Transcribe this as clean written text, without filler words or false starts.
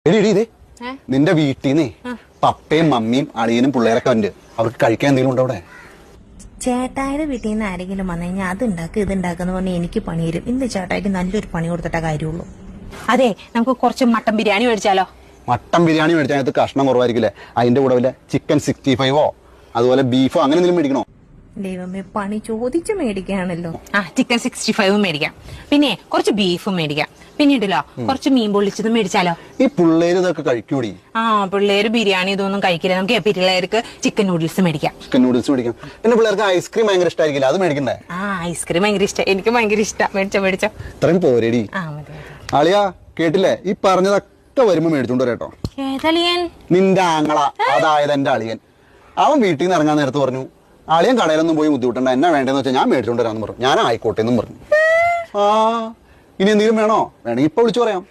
എടി എടി ഇതേ നിന്റെ വീട്ടിൽ നിന്നേ പപ്പയും മമ്മിയും അളിയനും പിള്ളേരൊക്കെ ഉണ്ട്. അവർക്ക് കഴിക്കാൻ എന്തെങ്കിലും ഉണ്ടോ അവിടെ? ചേട്ടായുടെ വീട്ടിൽ നിന്ന് ആരെങ്കിലും വന്നു കഴിഞ്ഞാൽ അത് ഉണ്ടാക്കുക ഇത് ഉണ്ടാക്കുന്ന പറഞ്ഞാൽ എനിക്ക് പണി തരും. ഇന്ന് ചേട്ടായിട്ട് നല്ലൊരു പണി കൊടുത്തിട്ട കാര്യമുള്ളൂ. അതെ, നമുക്ക് കുറച്ച് മട്ടൻ ബിരിയാണി മേടിച്ചാലോ? മട്ടൻ ബിരിയാണി മേടിച്ചാൽ അതിനകത്ത് കഷ്ണം കുറവായിരിക്കില്ലേ? അതിന്റെ കൂടെ വല്ല ചിക്കൻ 65 അതുപോലെ ബീഫോ അങ്ങനെ എന്തെങ്കിലും മേടിക്കണോ? ദൈവമേ, പണി ചോദിച്ചു മേടിക്കുകയാണല്ലോ. ചിക്കൻ 65 മേടിക്കാം, പിന്നെ കുറച്ച് ബീഫും മേടിക്കാം, പിന്നീടല്ലോ കുറച്ച് മീൻ പൊള്ളിച്ചതും മേടിച്ചാലോ? ഈ പിള്ളേര് ഇതൊക്കെ കഴിക്കൂടി? പിള്ളേര് ബിരിയാണി ഇതൊന്നും കഴിക്കില്ല. നമുക്ക് പിള്ളേർക്ക് ചിക്കൻ നൂഡിൽസ് മേടിക്കാം. ചിക്കൻ നൂഡിൽസ് മേടിക്കാം. പിന്നെ പിള്ളേർക്ക് ഐസ്ക്രീം ഭയങ്കര ഇഷ്ടമായിരിക്കില്ല, അത് മേടിക്കണ്ടേ? ഐസ്ക്രീം ഭയങ്കര ഇഷ്ടം, എനിക്ക് ഭയങ്കര ഇഷ്ടം. മേടിച്ചോ. ഇത്രയും പോരേടി. അളിയാ കേട്ടില്ലേ? ഈ പറഞ്ഞതൊക്കെ വരുമ്പോ മേടിച്ചോണ്ട് വരാട്ടോ. ഏതളിയൻ? നിന്റെ ആങ്ങള, അതായത് എന്റെ അളിയൻ. അവൻ വീട്ടിൽ നിന്ന് ഇറങ്ങാൻ നേരത്ത് പറഞ്ഞു, അളിയൻ കടയിലൊന്നും പോയി ബുദ്ധിമുട്ടണ്ട, എന്നാ വേണ്ടതെന്ന് വെച്ചാൽ ഞാൻ മേടിച്ചോണ്ട് വരാന്ന് പറഞ്ഞു. ഞാൻ ആയിക്കോട്ടെ എന്നും പറഞ്ഞു. ഇനി എന്തെങ്കിലും വേണോ? വേണമെങ്കിൽ ഇപ്പൊ വിളിച്ചു പറയാം.